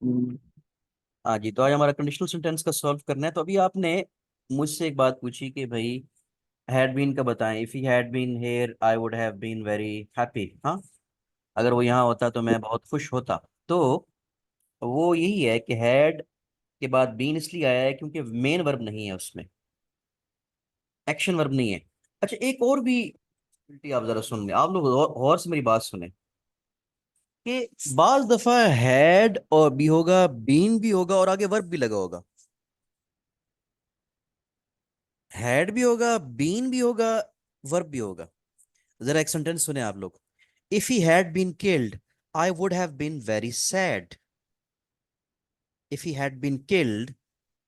हम्म, हाँ जी, तो आज हमारा कंडीशनल सेंटेंस का सॉल्व करना है। तो अभी आपने मुझसे एक बात पूछी कि भाई हैड बीन का बताएं। If he had been here I would have been very happy. हाँ, अगर वो यहाँ होता तो मैं बहुत खुश होता। तो वो यही है कि हैड के बाद बीन इसलिए आया है क्योंकि मेन वर्ब नहीं है उसमें, एक्शन वर्ब नहीं है। अच्छा, एक और भी आप जरा सुन लें, आप लोग और से मेरी बात सुने कि बाज दफा हैड और भी होगा, बीन भी होगा और आगे वर्ब भी लगा होगा। हैड भी होगा, बीन भी होगा, वर्ब भी होगा। जरा एक सेंटेंस सुने आप लोग। If he had been killed I would have been very sad. If he had been killed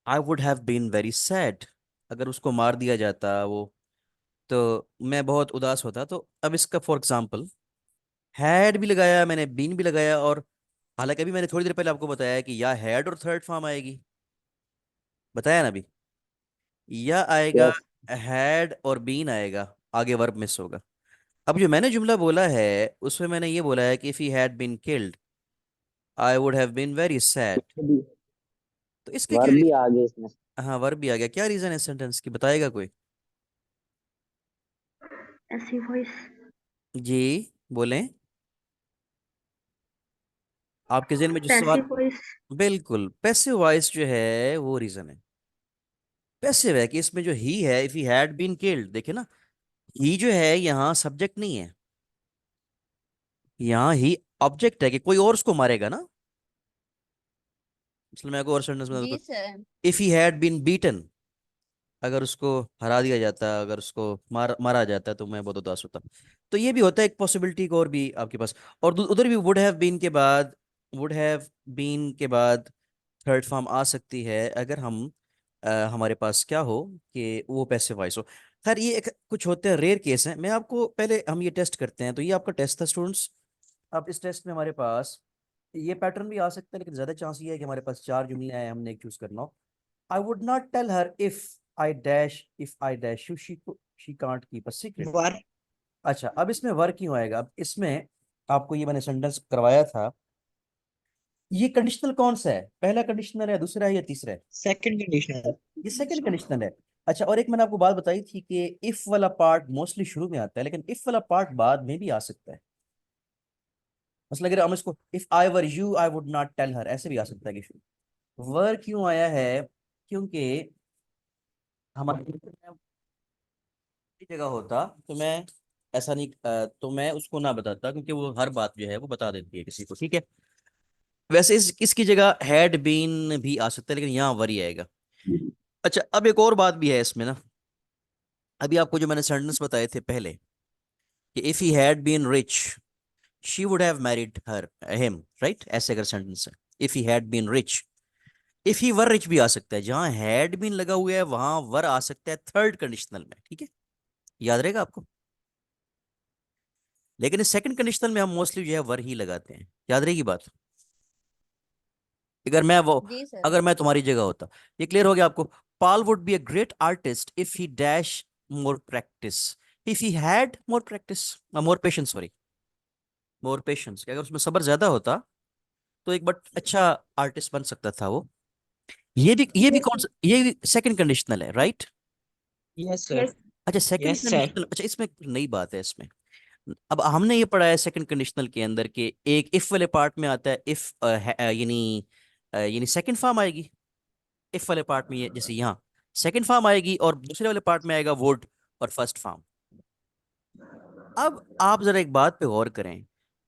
I would have been very sad. अगर उसको मार दिया जाता वो, तो मैं बहुत उदास होता। तो अब इसका फॉर एग्जाम्पल हैड भी लगाया मैंने, बीन भी लगाया, और हालांकि अभी मैंने थोड़ी देर पहले आपको बताया कि या हैड और थर्ड फॉर्म आएगी, बताया ना अभी, या आएगा यस। हैड और बीन आएगा, आगे वर्ब मिस होगा। अब जो मैंने जुमला बोला है उसमें मैंने ये बोला है कि if he had been killed I would have been very sad. तो इसके क्या वर्ब भी रीजन? आ गए इसमें। हाँ, वर्ब भी आ गया। क्या रीजन है सेंटेंस की, बताएगा कोई? ऐसी वॉइस। जी, बोलें। आपके जहन में जो सवाल, पैसिव वॉइस। बिल्कुल पैसिव वॉइस जो है वो रीजन है। पैसिव है कि इसमें जो ही है, if he had been killed, देखे ना, ही जो है यहाँ सब्जेक्ट नहीं है, यहाँ ही ऑब्जेक्ट है कि कोई और उसको मारेगा ना। इसलिए मैं आपको और सेंटेंस में, जी sir. If he had been beaten, अगर उसको हरा दिया जाता, अगर उसको मारा जाता तो मैं बहुत उदास होता। तो ये भी होता है एक पॉसिबिलिटी को, और भी आपके पास। और उधर भी वुड हैव बीन के बाद, वुड हैव बीन के बाद थर्ड फॉर्म आ सकती है अगर हम हमारे पास क्या हो कि वो पैसिव वॉइस हो। खैर, ये एक कुछ होते हैं रेयर केस हैं। मैं आपको पहले, हम ये टेस्ट करते हैं। तो ये आपका टेस्ट था स्टूडेंट्स। अब इस टेस्ट में हमारे पास ये पैटर्न भी आ सकता है, लेकिन ज्यादा चांस ये है कि हमारे पास चार जुमले हैं, हमने एक चूज करना हो। I would not tell her if I dash you, she can't keep a secret. वर अच्छा, अब इसमें वर्क क्यों आएगा? अब इसमें आपको ये मैंने सेंटेंस करवाया था। ये कंडीशनल कौन सा है? पहला कंडीशनल है, दूसरा है या तीसरा है? Second conditional. ये सेकंड कंडीशनल है। अच्छा, और एक मैंने आपको बात बताई थी कि इफ वाला पार्ट मोस्टली शुरू में आता है, लेकिन इफ वाला पार्ट बाद में भी आ सकता है। मतलब अगर हम इसको if I were you I would not tell her, ऐसे भी आ सकता है कि वर क्यों आया है? क्योंकि हमारे जगह होता तो मैं ऐसा नहीं, तो मैं उसको ना बताता, क्योंकि वो हर बात जो है वो बता देती है किसी को, ठीक है। वैसे इसकी जगह हैड बीन भी आ सकता है, लेकिन यहाँ वरी आएगा। अच्छा, अब एक और बात भी है इसमें ना। अभी आपको जो मैंने सेंटेंस बताए थे पहले कि if he had been rich she would have married her him, right? ऐसे अगर सेंटेंस है, if he had been rich, if he were rich भी आ सकता है। जहां हैड बीन लगा हुआ है वहां वर आ सकता है थर्ड कंडीशनल में, ठीक है, याद रहेगा आपको। लेकिन इस सेकंड कंडीशनल में हम मोस्टली जो है वर ही लगाते हैं, याद रहेगी बात। अगर मैं वो, जी सर। अगर मैं तुम्हारी जगह होता, ये क्लियर हो गया आपको। Paul would be a great artist if he dash more practice, if he had more practice, more patience, sorry, more patience. अगर उसमें सब्र ज्यादा होता तो एक बट अच्छा आर्टिस्ट बन सकता था वो। ये भी कौन सा, ये भी सेकंड कंडीशनल है, राइट? Yes sir. यस। अच्छा, सेकंड यस सर। कंडीशनल, अच्छा इसमें एक नई बात है इसमें। अब हमने ये पढ़ा है सेकंड कंडीशनल के अंदर के एक इफ वाले पार्ट में आता है इफ, यानी सेकंड फॉर्म आएगी इफ वाले पार्ट में, ये जैसे यहाँ सेकंड फॉर्म आएगी, और दूसरे वाले पार्ट में आएगा वुड और फर्स्ट फॉर्म। अब आप जरा एक बात पे गौर करें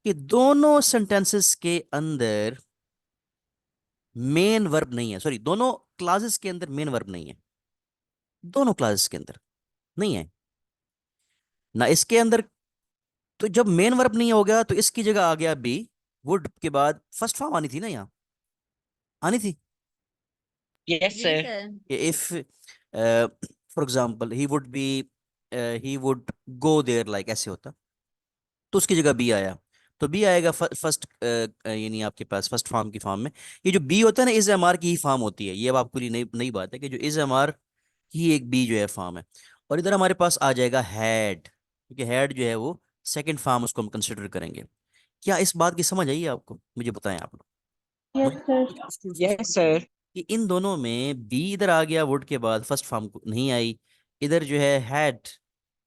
कि दोनों सेंटेंसेस के अंदर मेन वर्ब नहीं है, सॉरी, दोनों क्लासेस के अंदर मेन वर्ब नहीं है, दोनों क्लासेस के अंदर नहीं है ना इसके अंदर। तो जब मेन वर्ब नहीं हो गया तो इसकी जगह आ गया बी, वुड के बाद फर्स्ट फॉर्म आनी थी ना, यहाँ आनी थी यस जी सर। सर। कि if for example he would go there, like ऐसे होता, तो उसकी जगह बी आया। तो बी आएगा फर्स्ट, यानी आपके पास फर्स्ट फॉर्म की फॉर्म में। ये जो बी होता है ना, इज एम आर की ही फॉर्म होती है। ये अब आपके लिए नई नई बात है कि जो इज एम आर की एक बी जो है फॉर्म है। और इधर हमारे पास आ जाएगा हैड, क्योंकि हैड जो है वो सेकंड फॉर्म, उसको हम कंसिडर करेंगे। क्या इस बात की समझ आई है आपको? मुझे बताएं आप लोग। Yes, मुझे sir. Yes, sir. कि इन दोनों में बी इधर आ गया वुड के बाद फर्स्ट फॉर्म नहीं आई, इधर जो है हैड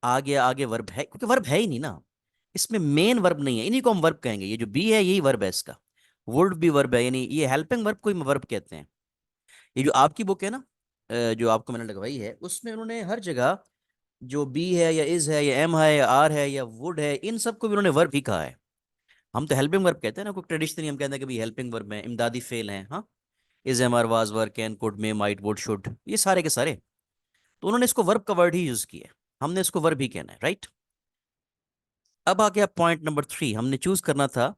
आ गया, आगे वर्ब है क्योंकि वर्ब है ही नहीं ना, इसमें मेन वर्ब नहीं है, इन्हीं को हम वर्ब कहेंगे, ये जो बी है यही वर्ब है इसका, वुड भी वर्ब है, यानी ये हेल्पिंग वर्ब को ही वर्ब कहते हैं। ये जो आपकी बुक है ना, जो आपको मैंने लगवाई है, उसमें उन्होंने हर जगह जो बी है या इज है या एम है या आर है या वुड है, इन सबको भी उन्होंने वर्ब ही कहा है। हम तो हेल्पिंग वर्ब कहते हैं ना, कोई ट्रेडिशनली हम कहते हैं कि भाई हेल्पिंग वर्ब है, इमदादी फेल है, हाँ, is am are was were can could may might would should, ये सारे के सारे, तो उन्होंने इसको वर्ब का वर्ड ही यूज किया है, हमने इसको वर्ब ही कहना है, राइट। अब आ गया पॉइंट नंबर 3, हमने चूज करना था,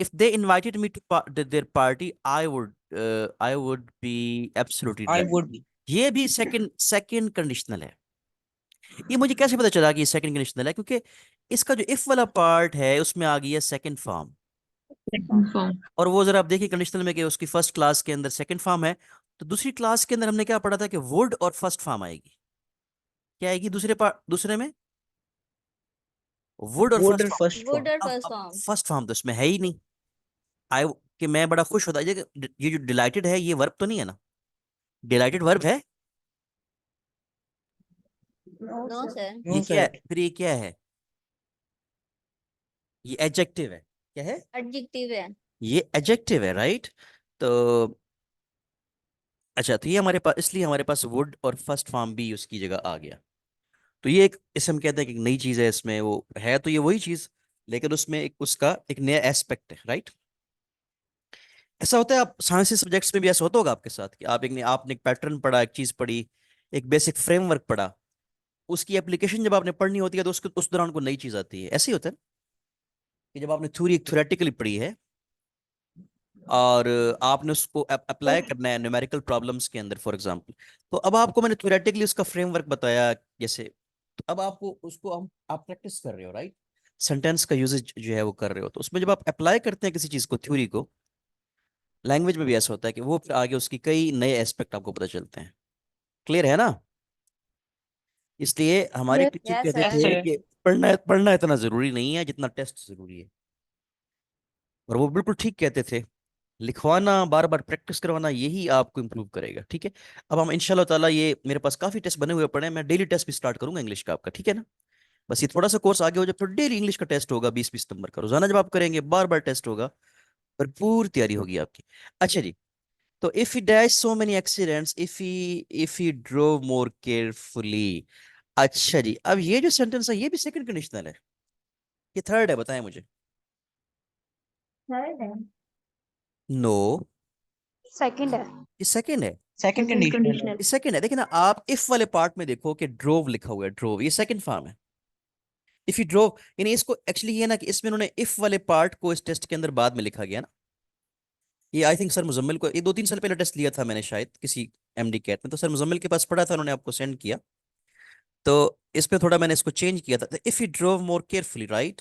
if they invited me to their party I would be absolutely I delighted. would be. ये भी सेकंड सेकंड कंडीशनल है। ये मुझे कैसे पता चला कि ये सेकंड कंडीशनल है, क्योंकि इसका जो इफ वाला पार्ट है उसमें आ गई है सेकंड फॉर्म, Confirm. और वो जरा आप देखिए कंडीशनल में कि उसकी फर्स्ट क्लास के अंदर सेकंड फॉर्म है, तो दूसरी क्लास के अंदर हमने क्या पढ़ा था कि वुड और फर्स्ट फॉर्म आएगी, क्या आएगी दूसरे पार्ट, दूसरे में वुड और Would first or form. first would form. और अब फर्स्ट फॉर्म। फर्स्ट फॉर्म तो इसमें है ही नहीं, आई, कि मैं बड़ा खुश होता, ये जो डिलाइटेड है ये वर्ब तो नहीं है ना, डिलाइटेड वर्ब है, नो सर। ये No, क्या है, sir. फिर ये क्या है, ये एडजेक्टिव है, क्या है, एडजेक्टिव है। ये एडजेक्टिव है, राइट। तो अच्छा, तो ये हमारे पास, इसलिए हमारे पास वुड और फर्स्ट फॉर्म भी उसकी जगह आ गया, तो ये एक, इसे हम कहते हैं कि एक नई चीज है, इसमें वो है तो ये वही चीज, लेकिन उसमें एक उसका एक नया एस्पेक्ट है, राइट। ऐसा होता है, आप साइंस सब्जेक्ट्स में भी ऐसा होता होगा आपके साथ कि आपने एक पैटर्न पढ़ा, एक चीज पढ़ी, एक बेसिक फ्रेमवर्क पढ़ा, उसकी एप्लीकेशन जब आपने पढ़नी होती है तो उसके उस दौरान को नई चीज आती है, ऐसे ही होता है ना? कि जब आपने थ्योरी एक थ्योरेटिकली पढ़ी है और आपने उसको अप्लाई करना है न्यूमेरिकल प्रॉब्लम्स के अंदर फॉर एग्जांपल, तो अब आपको मैंने थ्योरेटिकली उसका फ्रेमवर्क बताया जैसे, तो अब आपको उसको हम आप प्रैक्टिस कर रहे हो, राइट, सेंटेंस का यूजेज जो है वो कर रहे हो, तो उसमें जब आप अप्लाई करते हैं किसी चीज को, थ्योरी को, लैंग्वेज में भी ऐसा होता है कि वो फिर आगे उसकी कई नए एस्पेक्ट आपको पता चलते हैं। क्लियर है ना। इसलिए हमारे Yes. टीचर यस कहते Yes, सर। थे sir. कि पढ़ना पढ़ना इतना जरूरी नहीं है जितना टेस्ट जरूरी है, और वो बिल्कुल ठीक कहते थे, लिखवाना बार बार प्रैक्टिस करवाना यही आपको इंप्रूव करेगा, ठीक है। अब हम इंशाल्लाह ताला, ये मेरे पास काफी टेस्ट बने हुए पड़े हैं, मैं डेली टेस्ट भी स्टार्ट करूंगा इंग्लिश का आपका, ठीक है ना। बस ये थोड़ा सा कोर्स आगे हो जाए, फिर डेली इंग्लिश का टेस्ट होगा, 20-20 नंबर का रोजाना जब आप करेंगे, बार बार टेस्ट होगा, भरपूर तैयारी होगी आपकी। अच्छा जी, तो if he dash so many accidents, if he drove more carefully, अच्छा जी, अब ये जो सेंटेंस है ये भी सेकंड कंडीशनल है, ये थर्ड है, बताएं मुझे। Third है। नो, Second है। ये सेकंड है, Second Second conditional. conditional. ये सेकंड है, देखिए ना, आप इफ वाले पार्ट में देखो कि ड्रोव लिखा हुआ है, ड्रोव ये सेकंड फॉर्म है, इफ यू ड्रोव, यानी इसको एक्चुअली ये ना कि इसमें उन्होंने इफ वाले पार्ट को इस टेस्ट के अंदर बाद में लिखा गया ना, ये आई थिंक सर मुजम्मिल को, ये 2-3 साल पहले टेस्ट लिया था मैंने शायद किसी एमडी कैट में, तो सर मुजम्मिल के पास पढ़ा था, उन्होंने आपको सेंड किया, तो इसमें थोड़ा मैंने इसको चेंज किया था, if you drove more carefully, right,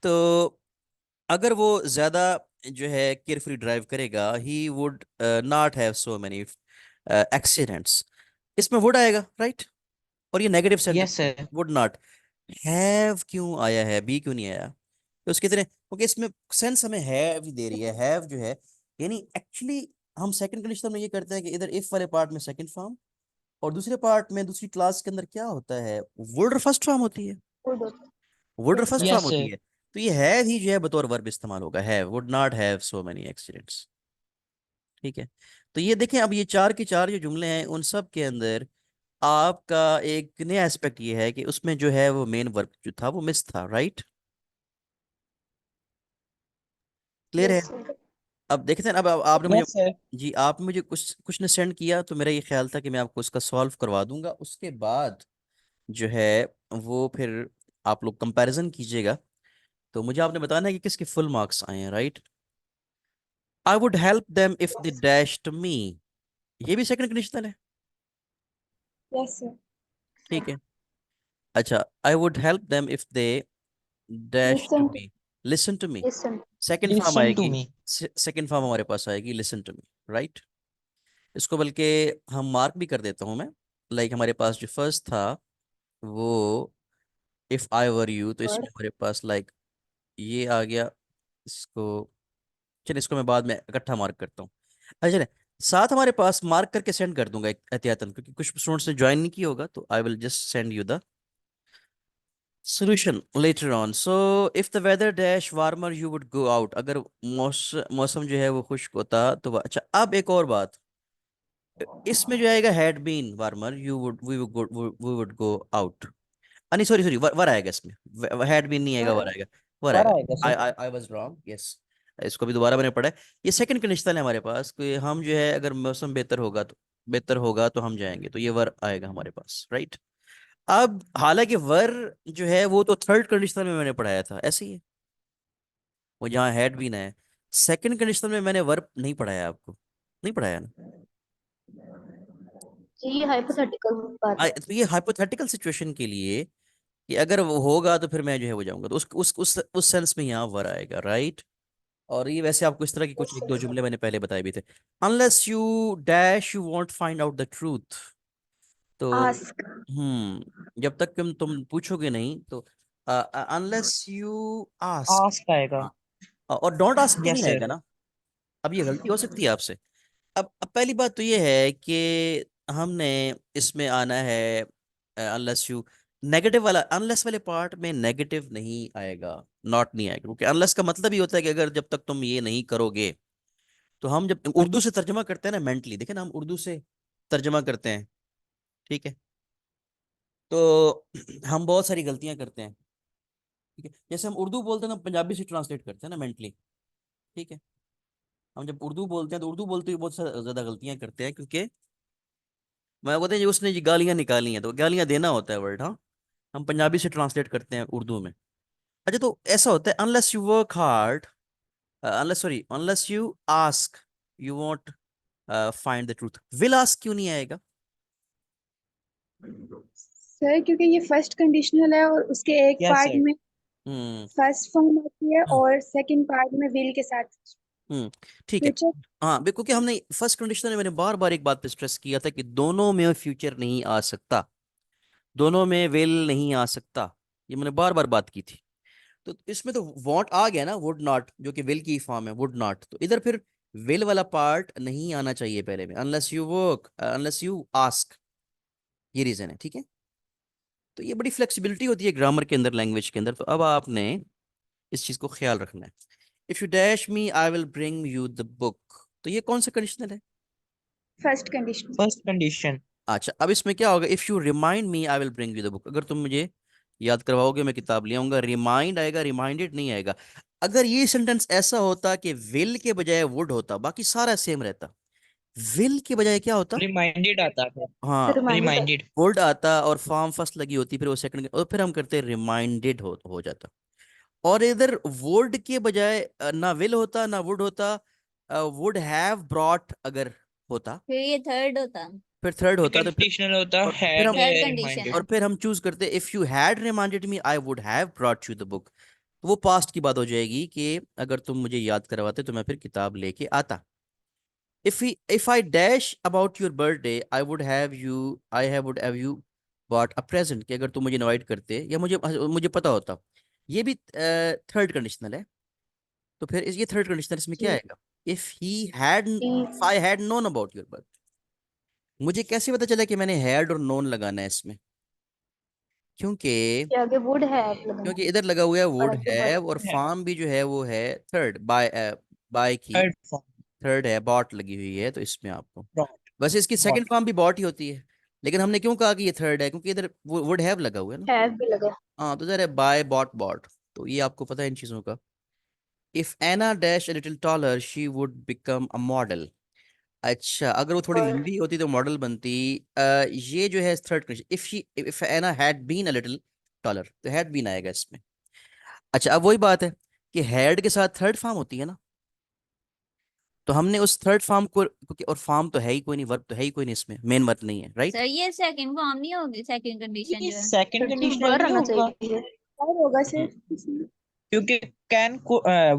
तो अगर वो ज्यादा जो है केयरफुली ड्राइव करेगा, he would not have so many accidents, इसमें वुड आएगा, राइट, और ये नेगेटिव Yes, सेंटेंस है, sir. वुड नॉट हैव क्यों आया है, बी क्यों नहीं आया, तो उसकी तरह, क्योंकि इसमें सेंस हमें हैव ही दे रही है, हैव जो है, यानी एक्चुअली हम सेकंड कंडीशन में ये करते हैं कि इधर इफ वाले पार्ट में सेकंड फॉर्म, और दूसरे पार्ट में दूसरी क्लास के अंदर क्या होता है, वर्ड फर्स्ट फॉर्म होती है, Good. Word Yes, first sir. Form Yes, होती sir. है, तो ये हैव ही जो है बतौर वर्ब इस्तेमाल होगा, have, would not have so many accidents, ठीक है। तो ये देखें, अब ये चार के चार जो जुमले हैं उन सब के अंदर आपका एक नया एस्पेक्ट ये है कि उसमें जो है वो मेन वर्ब जो था वो मिस था, राइट। क्लियर है। Yes, sir. अब देखते हैं, अब आपने मुझे, Yes, sir. जी आपने मुझे कुछ कुछ ने सेंड किया, तो मेरा ये ख्याल था कि मैं आपको उसका सॉल्व करवा दूंगा, उसके बाद जो है वो फिर आप लोग कंपैरिजन कीजिएगा, तो मुझे आपने बताना है कि किसके फुल मार्क्स आए हैं, right. I would help them if they dash to me, ये भी सेकंड कंडीशनल है, Yes, sir. ठीक है। अच्छा, I would help them if they dash to Listen to, me, listen to me, listen. Second form Listen to आएगी, me. Second form हमारे पास आएगी लिसन टू मी, राइट। इसको बल्कि हम मार्क भी कर देता हूँ मैं, लाइक हमारे पास जो फर्स्ट था वो इफ आई वर यू, तो इसमें Word. हमारे पास लाइक ये आ गया, इसको चलिए इसको मैं बाद में इकट्ठा मार्क करता हूँ। अच्छा चलिए, साथ हमारे पास मार्क करके सेंड कर दूंगा एहतियातन, क्योंकि कुछ स्टूडेंट्स ने ज्वाइन नहीं किया होगा, तो I will just send you the solution later on. So if the weather dash warmer you would go out, अगर मौसम जो है वो खुश्क होता तो अच्छा। अब एक और बात, इसमें जो आएगा had been warmer you would we would go out। नहीं सॉरी सॉरी, वर आएगा इसमें, had been नहीं आएगा, वर आएगा, वर वर आएगा। आएगा I sir. I I was wrong, yes. इसको भी दोबारा मैंने पढ़ा है। ये सेकंड कंडीशनल है हमारे पास कि हम जो है अगर मौसम बेहतर होगा तो हम जाएंगे, तो ये वर आएगा हमारे पास, राइट। अब हालांकि वर जो है वो तो थर्ड कंडीशनल में मैंने पढ़ाया था, ऐसे ही है, वो जहाँ हैड बीन है। सेकंड कंडीशनल में मैंने वर्ब नहीं पढ़ाया, आपको नहीं पढ़ाया ना। जी ये हाइपोथेटिकल बात है। तो ये हाइपोथेटिकल सिचुएशन के लिए कि अगर वो होगा तो फिर मैं जो है वो जाऊंगा, तो उस सेंस में यहाँ वर आएगा, राइट। और ये वैसे आपको इस तरह की कुछ एक दो जुमले मैंने पहले बताए भी थे। Unless you dash you want find out the truth, तो आस्क। जब तक तुम पूछोगे नहीं तो अनलेस यू आस्क आएगा। आस्क, और डोंट आस्क भी यस नहीं सर। आएगा ना। अब ये गलती हो सकती है आपसे। अब पहली बात तो ये है कि हमने इसमें आना है अनलेस यू, नेगेटिव वाला, अनलेस वाले पार्ट में नेगेटिव नहीं आएगा, नॉट नहीं आएगा, क्योंकि अनलेस का मतलब ही होता है कि अगर जब तक तुम ये नहीं करोगे। तो हम जब उर्दू से तर्जमा करते हैं ना, मेंटली देखे ना, हम उर्दू से तर्जमा करते हैं, ठीक है, तो हम बहुत सारी गलतियां करते हैं, ठीक है। जैसे हम उर्दू बोलते हैं ना, पंजाबी से ट्रांसलेट करते हैं ना मेंटली, ठीक है। हम जब उर्दू बोलते हैं तो उर्दू बोलते हुए बहुत ज्यादा गलतियां करते हैं, क्योंकि मैं बोलते हैं उसने ये गालियां निकाली हैं, तो गालियां देना होता है वर्ड, हाँ। हम पंजाबी से ट्रांसलेट करते हैं उर्दू में। अच्छा, तो ऐसा होता है unless you work hard, unless you ask you want find the truth. Will ask क्यों नहीं आएगा? सर क्योंकि ये फर्स्ट कंडीशनल है और उसके एक यस पार्ट सर। में हम्म फर्स्ट फॉर्म आती है और सेकंड पार्ट में विल के साथ हम्म ठीक है। फ्यूचर। हाँ, क्योंकि हमने फर्स्ट कंडीशन में मैंने बार बार एक बात पे स्ट्रेस किया था कि दोनों में फ्यूचर नहीं आ सकता, दोनों में विल नहीं आ सकता, ये मैंने बार बार बात की थी। तो इसमें तो वॉन्ट आ गया ना, वुड नॉट, जो कि विल की फॉर्म है, वुड नॉट, तो इधर फिर विल वाला पार्ट नहीं आना चाहिए पहले में, unless you work unless you ask, ये रीजन है, ठीक है। तो ये बड़ी फ्लेक्सिबिलिटी होती है ग्रामर के अंदर, लैंग्वेज के अंदर, तो अब आपने इस चीज को ख्याल रखना है। If you dash me I will bring you the book, तो ये कौन सा कंडीशनल है? First condition. First condition. अच्छा, अब इसमें क्या होगा, if you remind me I will bring you the book, अगर तुम मुझे याद करवाओगे मैं किताब ले आऊंगा, रिमाइंड आएगा, रिमाइंडेड नहीं आएगा। अगर ये सेंटेंस ऐसा होता कि विल के बजाय वुड होता, बाकी सारा सेम रहता, विल के बजाय क्या होता, रिमाइंडेड आता है। हाँ, रिमाइंडेड। रिमाइंडेड। वुड आता, और फॉर्म फर्स्ट लगी होती, फिर वो सेकंड, और फिर हम करते रिमाइंडेड हो जाता। और इधर वुड के बजाय ना विल होता ना वुड होता, वुड हैव ब्रॉट अगर होता, फिर ये थर्ड होता, फिर थर्ड होता, तो फिर कंडीशनल होता और फिर हैड हम थर्ड कंडीशन रिमाइंडेड। है। और फिर हम चूज करते if you had reminded me I would have brought you the book, तो वो पास्ट की बात हो जाएगी कि अगर तुम मुझे याद करवाते तो मैं फिर किताब लेके आता। If I dash about your birthday I would have you bought a present, कि अगर तुम मुझे इनवाइट करते या मुझे मुझे पता होता, ये भी थर्ड कंडीशनल है। तो फिर ये थर्ड कंडीशनल इसमें क्या जी। आएगा, if I had known about your birth, मुझे कैसे पता चला कि मैंने हैड और नोन लगाना है इसमें, क्योंकि के आगे वुड हैव लगना क्योंकि इधर लगा हुआ है और वुड आगे हैव, और है फार्म भी जो है वो है थर्ड, बाय की थर्ड फॉर्म। थर्ड है, बॉट लगी हुई है, तो इसमें आपको डॉट। वैसे इसकी सेकंड बॉट। फॉर्म भी बॉट ही होती है, लेकिन हमने क्यों कहा कि ये थर्ड है, क्योंकि इधर वुड हैव लगा हुआ है ना। हैव भी लगा। हाँ, तो इधर है बाय बॉट बॉट, तो ये आपको पता है इन चीजों का। If Anna dash a little taller she would become a model, अच्छा अगर वो थोड़ी और लंबी होती तो मॉडल बनती। ये जो है third condition, if Anna had been a little taller, तो हैड बीन आएगा इसमें। अच्छा, अब वही बात है कि हैड के साथ थर्ड फॉर्म होती है ना, तो हमने उस थर्ड फॉर्म को, क्योंकि और फॉर्म तो है ही कोई नहीं, वर्ब तो है ही कोई नहीं, इसमें मेन वर्ब नहीं है, राइट। सर ये सेकंड फॉर्म नहीं होगी, सेकंड कंडीशन ये जो है। सेकंड फिर तो कंडीशनल वर नहीं आना होगा, चाहिए और होगा सर इसमें। क्योंकि कैन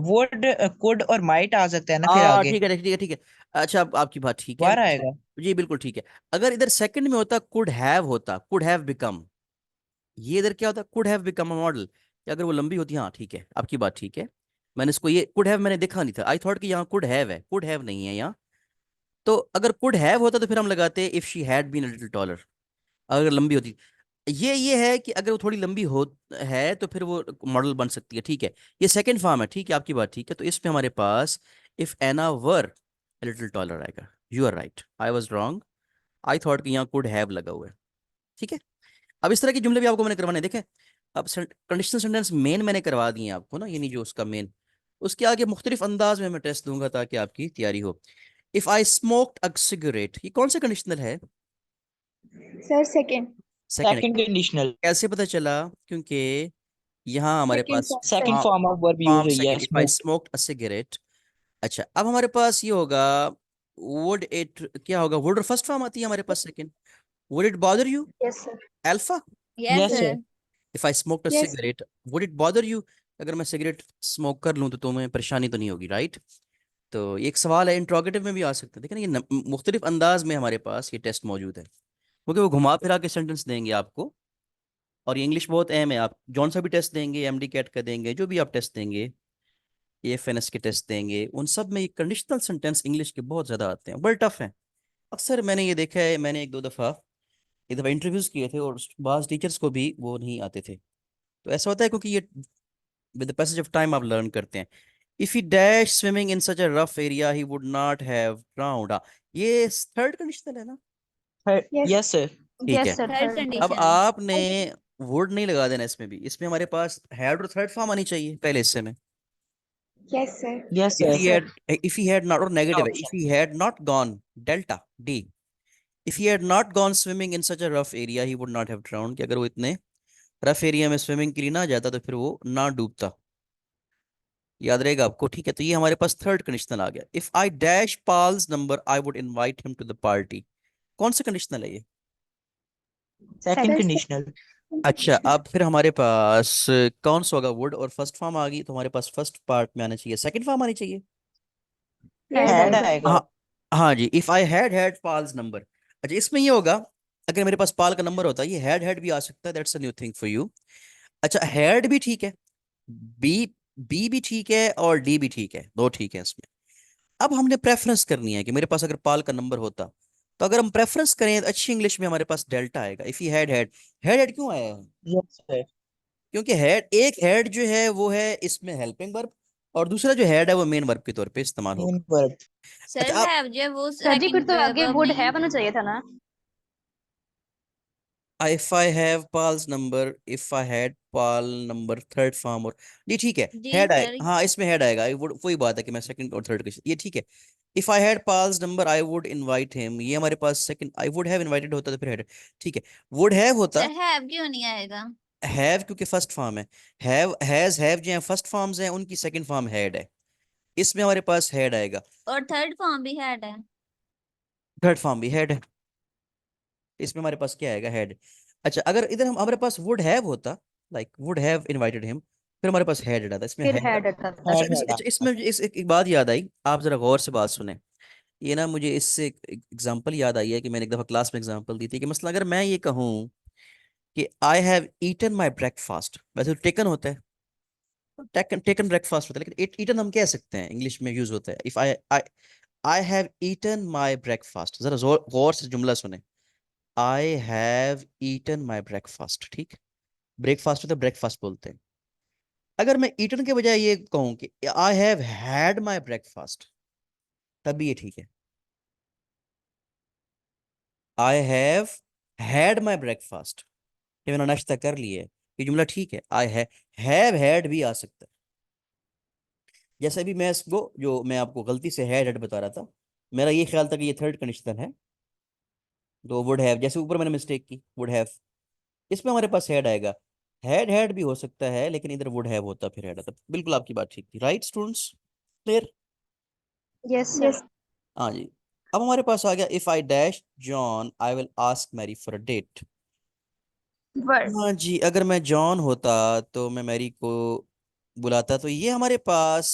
वुड कुड और माइट आ सकता है ना फिर हाँ आगे। ठीक है ठीक है ठीक है। अच्छा, अब आपकी बात ठीक है, वर आएगा। जी बिल्कुल ठीक है। अगर इधर सेकंड में होता कुड हैव होता, कुड हैव बिकम, ये इधर क्या होता, could have become a model, अगर वो लंबी होती, हाँ ठीक है, आपकी बात ठीक है। मैंने इसको ये कुड हैव मैंने देखा नहीं था, आई थॉट कि यहाँ कुड हैव है, कुड हैव नहीं है यहाँ। तो अगर कुड हैव होता तो फिर हम लगाते if she had been little taller, अगर लंबी होती। ये है कि अगर वो थोड़ी लंबी हो है तो फिर वो मॉडल बन सकती है, ठीक है। ये सेकंड फॉर्म है, ठीक है, आपकी बात ठीक है। तो इसमें हमारे पास if Anna were little taller आएगा। You are right, I was wrong, I thought कि यहाँ कुड हैव लगा हुआ है, ठीक है। अब इस तरह के जुमले भी आपको मैंने करवाने हैं, देखें। अब कंडीशनल सेंटेंस मेन मैंने करवा दिए हैं आपको ना, ये नहीं जो उसका मेन, उसके आगे मुख्तलिफ अंदाज में मैं टेस्ट दूंगा ताकि आपकी तैयारी हो। If I smoked a cigarette, ये कौन सा कंडीशनल है? Sir second. Second. Second conditional, कैसे पता चला? क्योंकि यहाँ हमारे second pass form second form form of verb use form हुई है second, if I smoke. Smoked a cigarette. अच्छा, अब हमारे पास ये होगा वुड इट, क्या होगा, वुड और फर्स्ट फॉर्म आती है हमारे पास second. Would it bother you? Yes sir. Alpha. Yes yes sir. Sir. If I smoked a yes cigarette would it bother you? अगर मैं सिगरेट स्मोक कर लूं तो तुम्हें परेशानी तो नहीं होगी, राइट? तो ये एक सवाल है, इंट्रोगेटिव में भी आ सकता है। देखिए ना, ये मुख्तलिफ अंदाज में हमारे पास ये टेस्ट मौजूद है, क्योंकि वो घुमा फिरा के सेंटेंस देंगे आपको। और ये इंग्लिश बहुत अहम है, आप जौन सा भी टेस्ट देंगे, एमडी कैट का देंगे, जो भी आप टेस्ट देंगे, एएफएनएस के टेस्ट देंगे, उन सब में ये कंडीशनल सेंटेंस इंग्लिश के बहुत ज़्यादा आते हैं, बड़े टफ हैं। अक्सर मैंने ये देखा है, मैंने एक दफ़ा इंटरव्यूज़ किए थे और बाज़ टीचर्स को भी वो नहीं आते थे। तो ऐसा होता है क्योंकि ये with the passage of time आप लर्न करते हैं। If he dash swimming in such a rough area he would not have drowned, ये थर्ड कंडीशनल है ना? यस। Yes sir. ठीक है। Yes sir third third. अब कंडीशन है। आपने वुड नहीं लगा देना इसमें भी, इसमें हमारे पास हैड और थर्ड फॉर्म आनी चाहिए पहले हिस्से में। Yes sir. Yes if sir. he had if he had not, or negative है, if option. he had not gone, delta D, if he had not gone swimming in such a rough area he would not have drowned, कि अगर वो इतने rough area में swimming के लिए ना जाता तो फिर वो ना डूबता। याद रहेगा आपको, ठीक है। तो ये हमारे पास थर्ड कंडीशनल आ गया। If I dash Paul's number I would invite him to the party, कौन सा कंडीशनल है ये? Second sir conditional. अच्छा, अब फिर हमारे पास कौन सा होगा? वुड और फर्स्ट फॉर्म आ गई, तो हमारे पास फर्स्ट पार्ट में आना चाहिए, सेकंड फॉर्म आनी चाहिए। Yes had sir. आएगा। हाँ, हाँ जी, if I had Paul's number. अच्छा, इसमें ये होगा, अगर मेरे पास पाल का नंबर होता, ये हैड भी आ सकता है, that's a new thing for you. अच्छा, हैड भी ठीक है, बी बी भी ठीक है और डी भी ठीक है, दो ठीक है इसमें। अब हमने प्रेफरेंस करनी है कि मेरे पास अगर पाल का नंबर होता, तो अगर हम प्रेफरेंस करें तो अच्छी इंग्लिश में हमारे पास डेल्टा आएगा। इफ ही हैड क्यों आया है? Yes sir. क्योंकि एक हेड जो है वो है इसमें हेल्पिंग वर्ब, और दूसरा जो हेड है वो मेन वर्ब के तौर पे इस्तेमाल मेन होगा। वर्ब। सर अच्छा, आप हैव जो है वो सर जी फिर सेकंड तो आगे वर्ब वुड नहीं है। हैव आना चाहिए था ना। If I have Paul's number, if I had Paul number third form, और जी ठीक है, जी हेड आए, सर। हाँ इसमें हेड आएगा। I would, वही बात है कि मैं सेकंड और थर्ड ये ठीक है। If I had Paul's number I would invite him, ये हमारे पास second, I would have invited होता तो फिर हेड, ठीक है। वुड हैव होता, सर हैव क्यों नहीं आएगा? हैव क्योंकि फर्स्ट फॉर्म है। हैव हैज हैव जो है फर्स्ट फॉर्म्स हैं, उनकी सेकंड फॉर्म हेड है, इसमें हमारे पास हेड आएगा। और थर्ड फॉर्म भी हैड है। थर्ड फॉर्म भी हेड है, इसमें हमारे पास क्या आएगा? हेड। अच्छा, अगर इधर हम हमारे पास वुड हैव होता, like would have invited him, फिर हमारे पास हेड आता, इसमें फिर हेड। हैड आता था। अच्छा, हेड हेड इसमें एक बात याद आई, आप जरा गौर से बात सुने। ये ना, मुझे इससे एग्जांपल याद आई है कि मैंने एक दफा क्लास में एग्जांपल दी थी कि मसला अगर मैं ये कहूँ कि I have eaten my breakfast, वैसे तो टेकन होता है, टेकन टेकन ब्रेकफास्ट होता है, लेकिन ईटन हम कह सकते हैं, इंग्लिश में यूज होता है। If I have eaten my breakfast, जरा गौर से जुमला सुने। I have eaten my breakfast, ठीक, ब्रेकफास्ट होता है, ब्रेकफास्ट बोलते हैं। अगर मैं ईटन के बजाय ये कहूं कि I have had my breakfast, तब भी ये ठीक है। I have had my breakfast, कि मैंने नाश्ता कर लिया है, ये जुमला ठीक है। आई हैव हैड भी आ सकता है। जैसे भी मैं इसको, जो मैं आपको गलती से हैड बता रहा था, मेरा ये ख्याल था कि ये थर्ड कंडीशन है, तो वुड हैव, जैसे ऊपर मैंने मिस्टेक की, वुड हैव, इसमें हमारे पास हेड आएगा। हेड भी हो सकता है, लेकिन इधर वुड हैव होता फिर हेड आता। बिल्कुल आपकी बात ठीक थी, right students, clear? Yes sir. Yes हाँ जी। अब हमारे पास आ गया, if I dash John I will ask Mary for a date. Word. हाँ जी, अगर मैं जॉन होता तो मैं मैरी को बुलाता, तो ये हमारे पास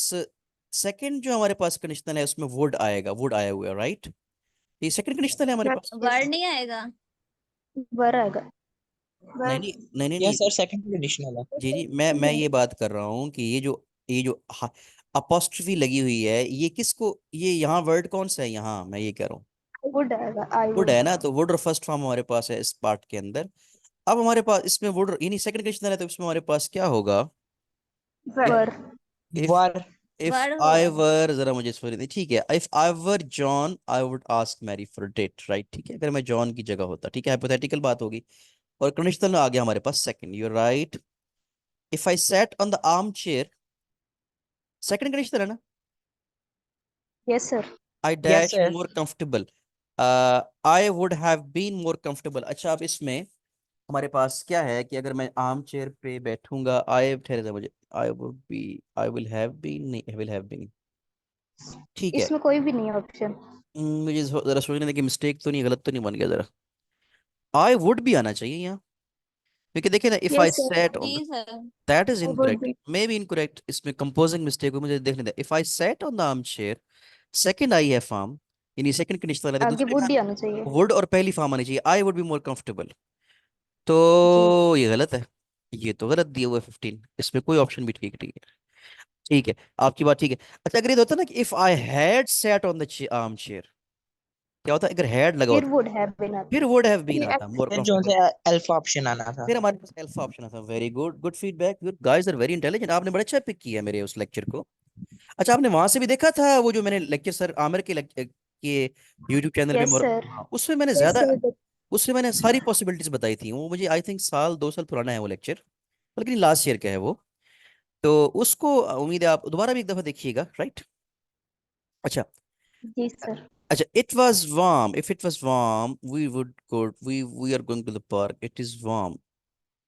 सेकंड जो हमारे पास कंडीशनल है उसमें वुड आएगा, वुड आया हुआ है, राइट? ये सेकंड कंडीशनल है हमारे पास। वर्ड नहीं आएगा। वर आएगा। नहीं नहीं नहीं नहीं यस नहीं, सर, सेकंड कंडीशनल है। जी जी, मैं ये बात कर रहा हूँ कि ये जो ये जो अपोस्ट्रोफी लगी हुई है, ये किसको, ये यहाँ वर्ड कौन सा है यहाँ, मैं ये कह रहा हूँ वुड आएगा, आई वुड है ना, तो वुड और फर्स्ट फॉर्म हमारे पास है इस पार्ट के अंदर। अब हमारे पास इसमें वुड यानी सेकंड कंडीशनल है, तो इसमें हमारे पास क्या होगा, वर। If were. इफ वर आई होगा। वर, जरा मुझे इस पर ठीक है, if I were John I would ask Mary for date, right, ठीक है, अगर मैं जॉन की जगह होता, ठीक है, हाइपोथेटिकल बात होगी। और कंडीशनल में आ गया हमारे पास second, you right, if I sat on the arm chair, second conditional है ना, yes sir. I yes dash sir. More comfortable, I would have been more comfortable. अच्छा, अब इसमें हमारे पास क्या है कि अगर मैं आर्म चेयर पे बैठूंगा, आई, ठहरे जा मुझे, I would be, I will have been, नहीं, विल हैव बीन, ठीक है। इसमें कोई भी नहीं है ऑप्शन। मुझे जरा सोचने दे कि मिस्टेक तो नहीं, गलत तो नहीं बन गया, जरा आई वुड भी आना चाहिए यहाँ, क्योंकि देखिए ना, if I yes sir, set on, जी sir. That is I would incorrect, be. May be incorrect, इसमें कंपोजिंग मिस्टेक हो, मुझे देखने दे। If I set on the arm chair, second I है फॉर्म, यानी सेकंड कंडीशनल है, आगे दूसरे वुड में ही आना चाहिए। वुड और पहली फॉर्म आनी चाहिए, I would be more comfortable. जी। तो ये गलत है, ये तो गलत दिया हुआ है 15, इसमें कोई ऑप्शन भी ठीक नहीं है, ठीक है, आपकी बात ठीक है। अच्छा, अगर ये होता ना कि if I had set on the arm chair, क्या होता, अगर हैड लगा फिर होता, वुड हैव बीन फिर आता। वुड हैव बीन ये आता, मोर फिर जो कंफर्टेबल, से अल्फा ऑप्शन आना था। फिर हमारे पास अल्फा ऑप्शन था। Very good, good feedback, good guys are very intelligent, आपने बड़ा अच्छा पिक किया मेरे उस लेक्चर को। अच्छा, आपने वहां से भी देखा था वो जो मैंने लेक्चर सर आमिर के यूट्यूब चैनल पे यस सर। हाँ, उसमें मैंने यस ज्यादा, सर। उसमें मैंने सारी पॉसिबिलिटीज बताई थी, वो मुझे आई थिंक साल 2 साल पुराना है वो लेक्चर, बल्कि लास्ट ईयर का है वो, तो उसको उम्मीद है आप दोबारा भी एक दफा देखिएगा, राइट। अच्छा, जी सर। अच्छा, it was warm, if it was warm we would go, we are going to the park, it is warm,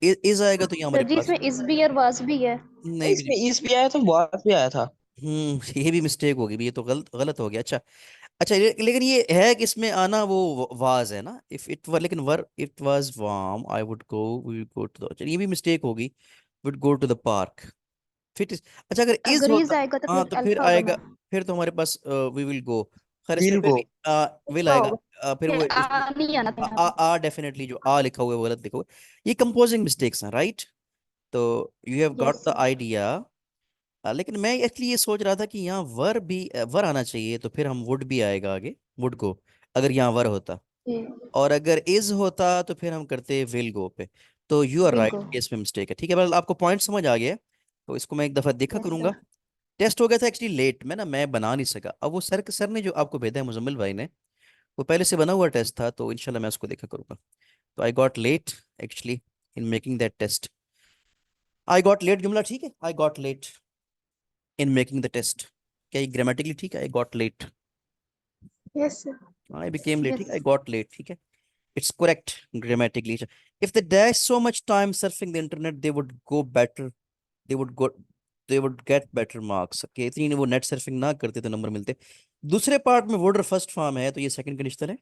is आएगा तो ये सर हमारे जी, पास, इसमें इस भी और वास भी है। नहीं इसमें इस भी आया था, बहुत भी आया था। ये भी मिस्टेक होगी भी, ये तो गलत गलत हो गया। अच्छा, अच्छा, लेकिन ये है कि इसमें आना वो वाज है ना, इफ इट वर, लेकिन were it was warm I would go, we would go to the, ये भी मिस्टेक होगी, would go to the park, fit is, अच्छा, अगर इज अगर इज होता, आएगा तो हाँ, फिर तो फिर अल्फा होगा आएगा, ना। फिर तो हमारे पास वी विल गो, खैर इसमें विल फिर गो। भी विल अल्फा आएगा, होगा। फिर वो फिर इसमें आ नहीं आना था यहाँ पे। डेफिनेटली जो आ लिखा हुआ है वो गलत लिखा हुआ है, ये कंपोजिंग मिस्टेक्स हैं, राइट। तो you have got yes the sir. Idea. लेकिन मैं एक्चुअली ये सोच रहा था कि यहाँ वर भी वर आना चाहिए, तो फिर हम वुड भी आएगा आगे, वुड को, अगर यहाँ वर होता, जी। और अगर इज होता तो फिर हम करते विल गो पे। तो you are will go. Right, इसमें मिस्टेक है, ठीक है, बस आपको पॉइंट समझ आ गया है, तो इसको मैं एक दफा देखा यस करूंगा। सर। टेस्ट हो गया था एक्चुअली लेट में ना, मैं बना नहीं सका, अब वो सर ने जो आपको भेजा है मुजम्मिल भाई ने, वो पहले से बना हुआ टेस्ट था, तो इंशाल्लाह मैं उसको देखा करूंगा। तो I got late actually in making that test, I got late जुमला ठीक है, I got late in making the test, क्या ये ग्रामेटिकली ठीक है, I got late, yes sir. I became late, ठीक है, यस। आई गॉट लेट, ठीक है, it's correct grammatically. If they dash so much time surfing the internet, they would go better, they would go, they would get better marks, okay, इतनी वो net surfing ना करते तो number मिलते। दूसरे part में वर्ड फर्स्ट फॉर्म है, तो ये सेकंड कंडीशनल है।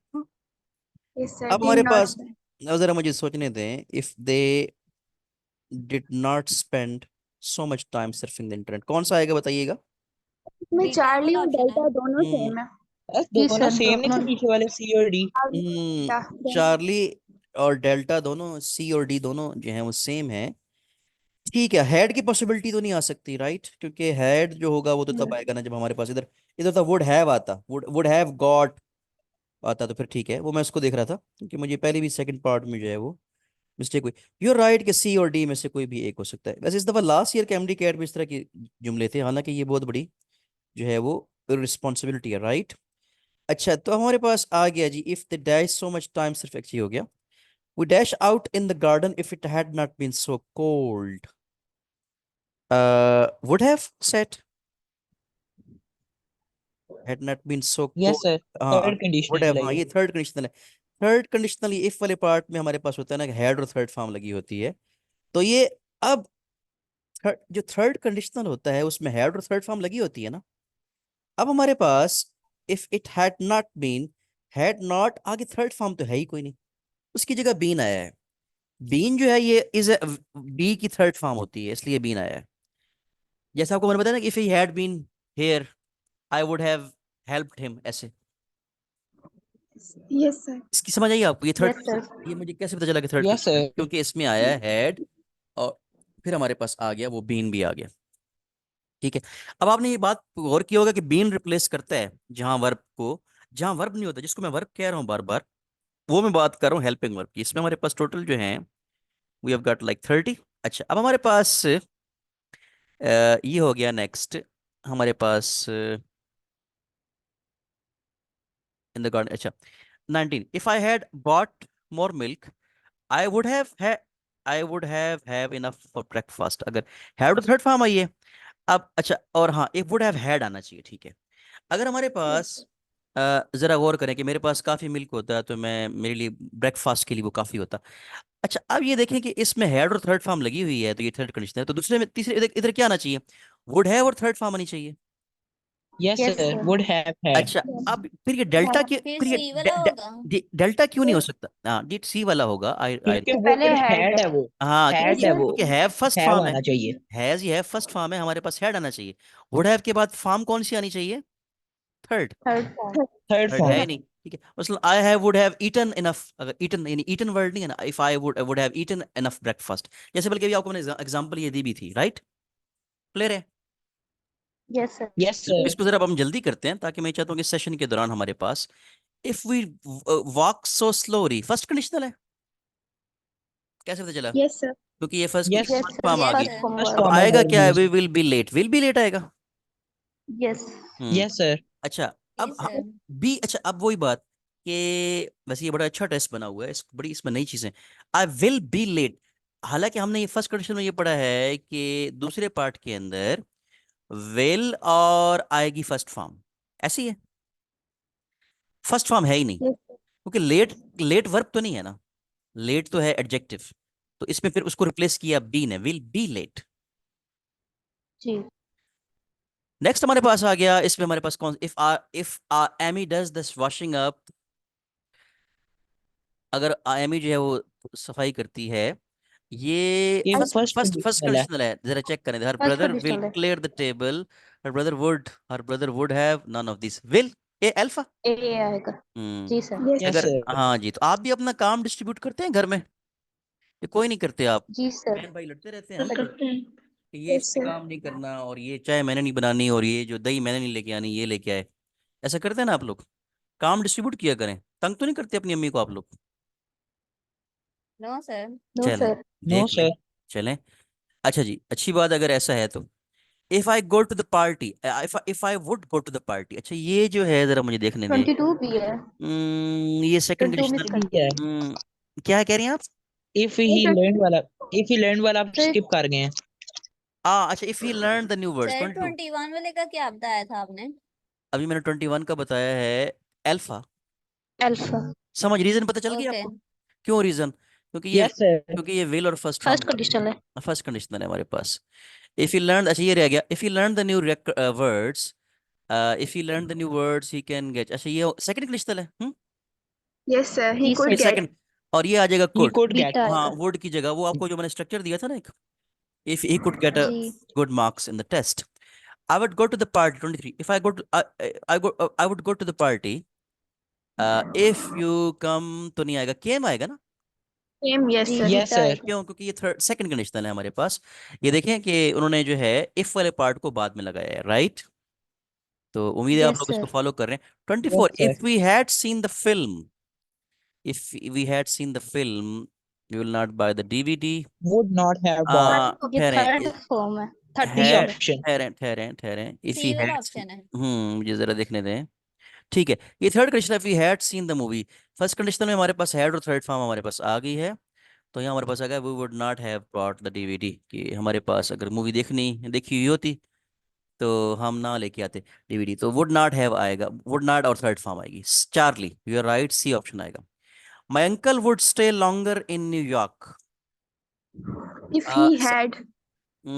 यस सर, अब डिड हमारे नॉट। पास, अब जरा मुझे सोचने दें, if they did not spend so much time surfing the internet, कौन सा आएगा बताइएगा। में बीटा चार्ली वाला और ऑप्शन है। डेल्टा दोनों हम्म सेम है। बस जी दोनों सर, सेम नहीं थे, दोनों। पीछे वाले सी और डी। डेल्टा दोनों। चार्ली और डेल्टा दोनों, सी और डी दोनों जो है वो सेम है, ठीक है, हेड की पॉसिबिलिटी तो नहीं आ सकती, राइट, क्योंकि हेड जो होगा वो तो तब आएगा ना जब हमारे पास इधर, इधर तो वुड हैव आता, वुड हैव गॉट आता, तो फिर ठीक है, वो मैं उसको देख रहा था, क्योंकि मुझे पहले भी सेकंड पार्ट में जो है वो मिस्टेक हुई। यू राइट कि सी और डी में से कोई भी एक हो सकता है। वैसे इस दफा लास्ट ईयर के एमडी कैट में इस तरह के जुमले थे, हालांकि ये बहुत बड़ी जो है वो रिस्पॉन्सिबिलिटी है, राइट। अच्छा, तो हमारे पास आ गया जी, if the dash so much time, सिर्फ एक ही हो गया, we dash out in the garden if it had not been so cold, would have said, had not been so yes cold, sir, हाँ, थर्ड would have, कंडीशनल है हाँ, ये। ये थर्ड कंडीशनल है। थर्ड कंडीशनल इफ वाले part में हमारे पास होता है ना, हेड और थर्ड फॉर्म लगी होती है, तो ये, अब जो थर्ड कंडीशनल होता है उसमें हेड और थर्ड फॉर्म लगी होती है ना, अब हमारे पास if it had not been, had not आगे थर्ड फॉर्म तो है ही कोई नहीं, उसकी जगह बीन आया है, बीन जो है ये इज बी की थर्ड फॉर्म होती है, इसलिए बीन आया है। जैसे आपको मैंने बताया ना कि if he had been here I would have helped him, ऐसे, यस सर। इसकी समझ आई आपको, ये थर्ड, यस सर। ये मुझे कैसे पता चला कि थर्ड यस कंडीशन है, सर। क्योंकि इसमें आया है हेड, और फिर हमारे पास आ गया वो बीन भी आ गया। ठीक है। अब आपने ये बात गौर किया होगा कि बीन रिप्लेस करता है जहां वर्ब को, जहां वर्ब नहीं होता, जिसको मैं वर्ब कह रहा हूँ बार बार, वो मैं बात कर रहा हूँ हेल्पिंग वर्ब की। इसमें हमारे पास टोटल जो है वी हैव गॉट लाइक 30। अच्छा, अब हमारे पास ये हो गया। नेक्स्ट हमारे पास इन द गार्डन। अच्छा, 19, if I had bought more milk I would have enough for breakfast. अगर हैव तो थर्ड फॉर्म आई है। अब अच्छा, और हाँ, इफ वुड हैव हैड आना चाहिए। ठीक है, अगर हमारे पास जरा गौर करें कि मेरे पास काफ़ी मिल्क होता है तो मैं, मेरे लिए ब्रेकफास्ट के लिए वो काफ़ी होता। अच्छा, अब ये देखें कि इसमें हैड और थर्ड फॉर्म लगी हुई है, तो ये थर्ड कंडीशन है। तो दूसरे में, तीसरे, इधर इधर क्या आना चाहिए? वुड हैव और थर्ड फॉर्म आनी चाहिए। Yes, yes sir. Sir. Would have had. अच्छा, अब फिर ये डेल्टा क्यों, फिर फिर ये सी वाला होगा। डेल्टा क्यों नहीं हो सकता? हाँ, डी सी वाला होगा। आई आई क्योंकि ये पहले would हैड had है है। वो, हाँ, had है वो, क्योंकि हैव फर्स्ट have फॉर्म है। आना चाहिए। हैज, ये हैव फर्स्ट फॉर्म है, हमारे पास हैड आना चाहिए। वुड हैव के बाद फॉर्म कौन सी आनी चाहिए? Third. Third form. Third third form. है नहीं। ठीक है, मतलब I have would have eaten enough, अगर ईटन यानी ईटन वर्ड नहीं है ना, if I would have eaten enough breakfast, जैसे बल्कि अभी आपको मैंने एग्जांपल ये दी भी थी। राइट, क्लियर है? Yes sir. Yes, sir. इसको जरा अब हम जल्दी करते हैं, ताकि मैं चाहता हूँ कि सेशन के दौरान हमारे पास if we walk so slowly first conditional है। कैसे पता चला? Yes sir. क्योंकि ये first Yes, yes first sir, form आ यस गई। First sir. फॉर्म first अब वर्ब। form of आएगा verb क्या है? used. विल बी लेट आएगा। यस। हम्म। Yes, sir. अच्छा, जी अब सर। बी, अच्छा, अब वही बात कि वैसे ये बड़ा अच्छा टेस्ट बना हुआ है, बड़ी इसमें नई चीजें। आई विल बी लेट, हालांकि हमने ये फर्स्ट कंडीशन में ये पढ़ा है कि दूसरे पार्ट के अंदर विल और आएगी फर्स्ट फॉर्म, ऐसी है। फर्स्ट फॉर्म है ही नहीं, यस क्योंकि लेट, लेट वर्ब तो नहीं है ना, लेट तो है एडजेक्टिव। तो इसमें फिर उसको रिप्लेस किया बी ने, विल बी लेट। जी। नेक्स्ट हमारे पास आ गया, इसमें हमारे पास कौन, if Amy does this washing up, अगर एमी जो है वो सफाई करती है, ये ये first first first first conditional है। कंडीशनल है। जरा चेक करें, her first brother will conditional है। Clear the table, her brother would have none of this, will, A alpha. A आएगा। हम्म। जी सर। यस Yes, अगर, sir. हाँ जी, तो आप भी अपना काम डिस्ट्रीब्यूट करते हैं घर में? ये कोई नहीं करते आप? जी सर। बहन भाई लड़ते रहते हैं, हम सर नहीं करते हैं। कि ये यस इसने सर। काम नहीं करना, और ये चाय मैंने नहीं बनानी, और ये जो दही मैंने नहीं लेके आनी, ये लेके आए। ऐसा करते हैं ना आप लोग? काम डिस्ट्रीब्यूट किया करें, तंग तो नहीं करते अपनी अम्मी को आप लोग? No sir. नो चलें, सर। No, देख लें, sir. चलें। अच्छा जी, अच्छी बात, अगर ऐसा है तो if I go to the party, if I would go to the party. अच्छा, ये जो है जरा मुझे देखने दें। 22 भी है। ये सेकंड 22 मिस कंडीशनल। कर। ठीक है। क्या कह रही हैं आप? If he learned वाला, if he learned वाला आप सर skip कर गए हैं। अच्छा, if he learn the new words, sir 22। 21 वाले का क्या बताया था आपने? अभी मैंने 21 का बताया है, अल्फा। अल्फा। समझ, रीजन पता चल गया ओके। आपको? क्यों रीजन? Yes, sir. क्योंकि ये विल और फर्स्ट फॉर्म, फर्स्ट कंडीशनल है। फर्स्ट कंडीशनल है हमारे पास। इफ ही लर्न, अच्छा ये रह गया, if he learn the new words, if he learn the new words he can get. अच्छा, ये सेकंड कंडीशनल है। यस सर, ही जी कुड ये सर। गेट। सेकंड, और ये आ जाएगा He कुड। could get. बीटा हाँ, आएगा। वुड की जगह वो आपको जो मैंने स्ट्रक्चर दिया था ना एक, if he could get a जी। Good marks in the test, I would go to the party. 23, if I go to, I would go to the party, if you come तो नहीं आएगा, केम आएगा ना। सेम। यस जी sir. Yes, बीटा sir. आएगा। क्यों? क्योंकि ये थर्ड सेकंड कंडीशनल है हमारे पास। ये देखें कि उन्होंने जो है इफ वाले पार्ट को बाद में लगाया है। राइट, तो उम्मीद है आप यस लोग इसको सर। फॉलो कर रहे हैं। Yes, 24, sir. If we had seen the film, if we had seen the film we will not buy the DVD। Would not have bought. ये ठहरें, थर्ड फॉर्म है। थर्ड D है, conditional है। option. ठहरें, if C we वाला had option है। मुझे जरा देखने दें। ठीक है, ये थर्ड कंडीशन है, if we had seen the movie। First condition में हमारे पास had और थर्ड फॉर्म हमारे पास आ गई है, तो यहाँ हमारे पास आ गया we would not have bought the DVD, कि हमारे पास अगर मूवी देखी हुई होती तो हम ना लेके आते डीवीडी। तो would not have आएगा, would not और थर्ड फॉर्म आएगी। Charlie, you are right, C option आएगा। My uncle would stay longer in New York। If he S- had.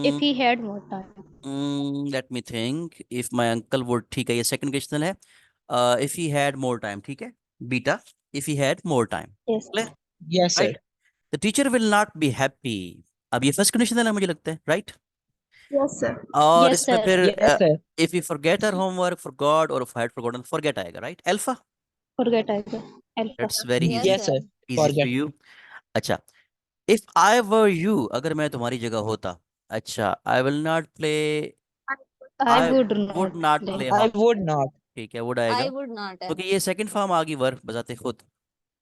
If he had more time. let me think, if my uncle would, ठीक है, ये second question है। if he had more time, ठीक है, beta, if he had more time, yes. clear, Yes, sir. right? The teacher will not be happy, अब ये first condition है मुझे लगता है, राइट? Yes sir. और यस इसमें सर। फिर Yes, sir. if we forget our homework, forgot, or if I had forgotten, forget आएगा, right? Alpha, फॉरगेट आएगा। Alpha. that's very yes Yes, sir. sir. easy for Forget. you। अच्छा, if I were you, अगर मैं तुम्हारी जगह होता, अच्छा, I will not play I I would would not not play. play I hockey. would not. ठीक है, would आएगा आई वुड नॉट है। क्योंकि ये सेकंड फॉर्म आ गई वर्ब बजाते खुद,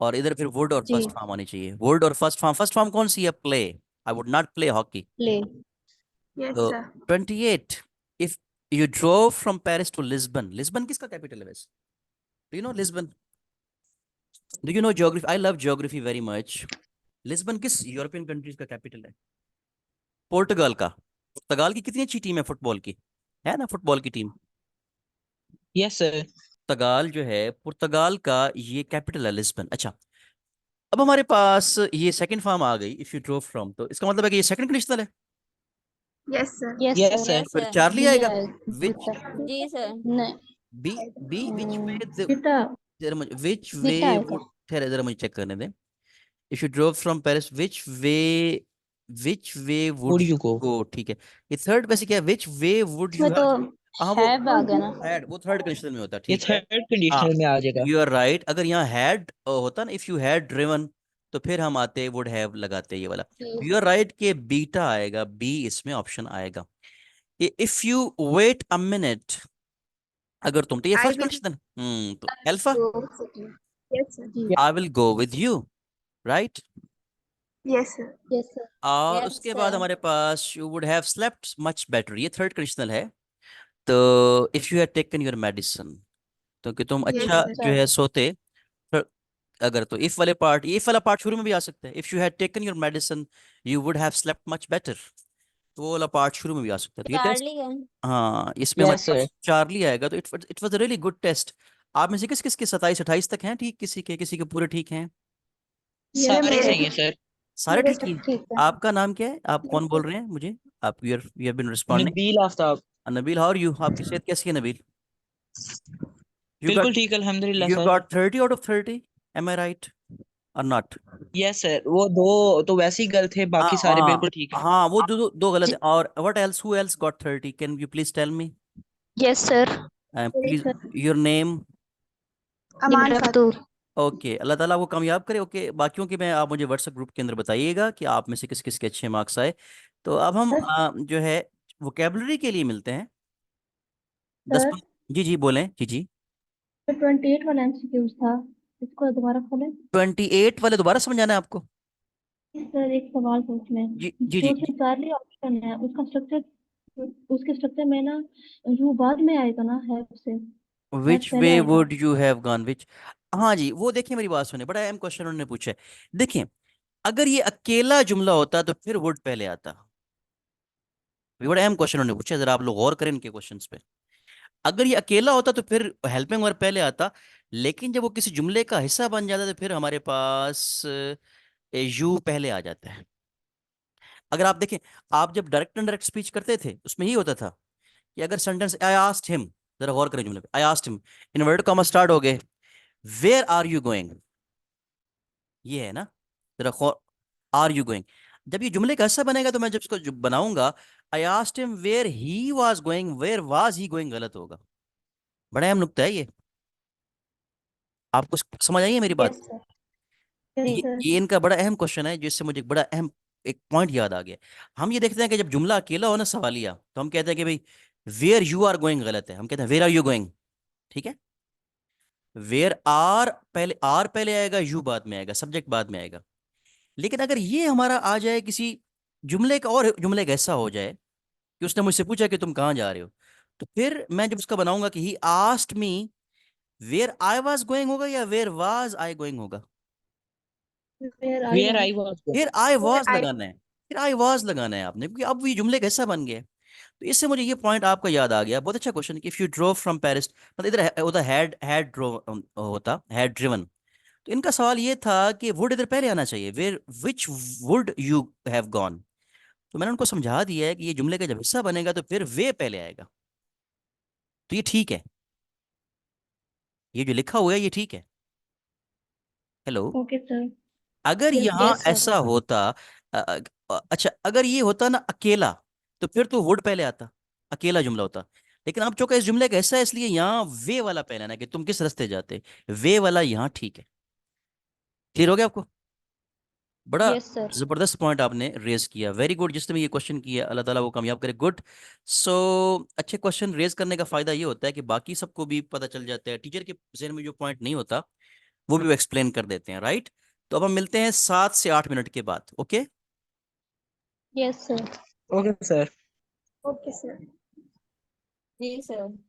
और इधर फिर वुड और जी फर्स्ट फॉर्म आनी चाहिए। वुड और फर्स्ट फॉर्म कौन सी है? Play. I would not play hockey. play. Yes, तो sir. 28, if you drove from Paris to Lisbon, Lisbon किसका कैपिटल है वैसे? Do you know Lisbon? Do you know geography? I love geography very much. Lisbon किस European countries का capital है? Portugal का। पुर्तगाल की कितनी अच्छी टीम है फुटबॉल की, है ना, फुटबॉल की टीम। Yes, sir. पुर्तगाल जो है, पुर्तगाल का ये कैपिटल है लिस्बन। अच्छा, अब हमारे पास ये सेकंड फॉर्म आ गई, इफ यू ड्रॉ फ्रॉम, तो इसका मतलब है कि ये सेकंड कंडीशनल है। Yes, sir. Yes, Yes, sir. sir. Yes फिर सर। चार्ली B आएगा। आएगा। विच जी सर। नहीं। बी बी विच वे बेटा विच वे बीटा आएगा। वुड, ठहरे जरा मुझे चेक करने दें। If you draw from Paris, which way would Would you you go? गो? ठीक है, ये थर्ड वैसे क्या है? विच वे वुड यू इसमें तो हाँ वो हैव आ गया ना। वो थर्ड कंडीशनल में होता है, ये ठीक है। थर्ड हाँ, कंडीशनल में आ जाएगा। You are right. अगर यहाँ हैड होता ना, इफ यू हैड ड्रिवन, तो फिर हम आते वुड हैव लगाते ये वाला। जी यू आर राइट कि बीटा आएगा, बी इसमें ऑप्शन आएगा। If you wait a minute, अगर तुम, तो ये I फर्स्ट will कंडीशन। तो alpha, go with you. Yes, sir. जी I will go with you, right. Yes, sir. Yes sir. और यस उसके बाद सर। हमारे पास you would have slept much better, ये थर्ड कंडीशनल है। तो if you had taken your medicine, तो कि तुम Yes, अच्छा sir. जो है सोते। फिर अगर तो इफ वाला पार्ट शुरू में भी आ सकता है। If you had taken your medicine you would have slept much better, तो वो वाला पार्ट शुरू में भी आ सकता है। तो ये टेस्ट, चार्ली है। हाँ, इसमें हमारे Yes, sir. पास चार्ली आएगा। तो it was a really good test. आप में से किस किस के 27-28 तक हैं ठीक? किसी के पूरे ठीक हैं? सारे मेरे सही है सर। सारे मेरे ठीक सब हैं। ठीक है। आपका नाम क्या है? आप कौन बोल रहे हैं मुझे? आप you have been responding. Nabeel Aftab. Nabeel, how are you? आपकी सेहत कैसी है नबील? यू बिल्कुल गॉट ठीक अल्हम्दुलिल्लाह you sir. Got 30 out of 30, am I right और नॉट? यस सर, वो दो तो वैसे ही गलत थे, हाँ बाकी सारे बिल्कुल हाँ ठीक है। हाँ, वो दो गलत जी है। और what else, who else got 30? Can you please tell me? Yes sir. Yes, please sir. Your name. Aman Nimrat Fateh. दूर। ओके, अल्लाह ताला आपको कामयाब करे। ओके, बाकियों के मैं, आप मुझे व्हाट्सएप ग्रुप के अंदर बताइएगा कि आप में से किस किस के अच्छे मार्क्स आए। तो अब हम सर जो है वोकेबलरी के लिए मिलते हैं। दस सर पन... जी जी बोलें, जी जी। 28 वाला एमसीक्यूज था, इसको दोबारा खोलें। 28 वाले दोबारा समझाना है आपको? सर एक सवाल पूछना है। जी जी जो जी उसमें चार्ली ऑप्शन है उसका स्ट्रक्चर, उसके स्ट्रक्चर में ना यू बाद में आएगा ना है से, है विच पहले वे आएगा। वुड यू हैव गॉन विच। हाँ जी, वो देखिए मेरी बात सुने, बड़ा अहम क्वेश्चन उन्होंने पूछा है। देखिए, अगर ये अकेला जुमला होता तो फिर वुड पहले आता। ये बड़ा अहम क्वेश्चन उन्होंने पूछा, जरा आप लोग गौर करें इनके क्वेश्चंस पे। अगर ये अकेला होता तो फिर हेल्पिंग वर्ब पहले आता, लेकिन जब वो किसी जुमले का हिस्सा बन जाता है तो फिर हमारे पास यू पहले आ जाता है। अगर आप देखें, आप जब डायरेक्ट इनडायरेक्ट स्पीच करते थे उसमें ही होता था कि अगर सेंटेंस आई आस्क्ड हिम, जरा गौर करें जुमले पे, आई asked him, inverted comma start हो गए, वेयर आर यू गोइंग, ये है ना, जरा आर यू गोइंग। जब ये जुमले का हिस्सा बनेगा तो मैं जब इसको बनाऊंगा, I asked him where he was going, where was he going गलत होगा। बड़ा अहम नुक्ता है ये, आपको समझ आई है मेरी बात? Yes sir. Yes sir. ये इनका बड़ा अहम क्वेश्चन है, जिससे मुझे एक बड़ा अहम एक पॉइंट याद आ गया। हम ये देखते हैं कि जब जुमला अकेला हो ना सवालिया, तो हम कहते हैं कि भाई वेयर यू आर गोइंग गलत है, हम कहते हैं वेयर आर यू गोइंग। ठीक है, वेयर आर पहले आएगा, यू बाद में आएगा, सब्जेक्ट बाद में आएगा। लेकिन अगर ये हमारा आ जाए किसी जुमले का, और जुमले का ऐसा हो जाए कि उसने मुझसे पूछा कि तुम कहाँ जा रहे हो, तो फिर मैं जब उसका बनाऊंगा कि he asked me where I was going होगा या वेयर वाज आई गोइंग होगा? Where I where was. I was फिर आई Where वाज I लगाना है, फिर आई वाज लगाना है आपने, क्योंकि अब ये जुमले कैसा बन गया है। तो इससे मुझे ये पॉइंट आपका याद आ गया। बहुत अच्छा क्वेश्चन कि if you drove from Paris, मतलब इधर होता हैड ड्रो, होता हैड ड्रिवन। तो इनका सवाल ये था कि वुड इधर पहले आना चाहिए, where which would you have gone. तो मैंने उनको समझा दिया है कि ये जुमले का जब हिस्सा बनेगा तो फिर वे पहले आएगा। तो ये ठीक है, ये जो लिखा हुआ है ये ठीक है। Hello, okay sir. अगर यस यहाँ यस सर। ऐसा होता, अच्छा अगर ये होता ना अकेला, तो फिर तो वुड पहले आता, अकेला जुमला होता। लेकिन अब चूंकि इस जुमले का ऐसा है, इसलिए यहाँ वे वाला पहले ना, कि तुम किस रास्ते जाते, वे वाला यहाँ ठीक है। क्लियर हो गया आपको? बड़ा यस सर। जबरदस्त पॉइंट आपने रेज किया, वेरी गुड। जिसने ये क्वेश्चन किया अल्लाह ताला वो कामयाब करे, गुड। सो अच्छे क्वेश्चन रेज करने का फायदा ये होता है कि बाकी सबको भी पता चल जाता है, टीचर के जहन में जो पॉइंट नहीं होता वो भी वो एक्सप्लेन कर देते हैं, राइट। तो अब हम मिलते हैं 7 से 8 मिनट के बाद, okay. Yes sir. Okay sir. Okay sir. जी सर।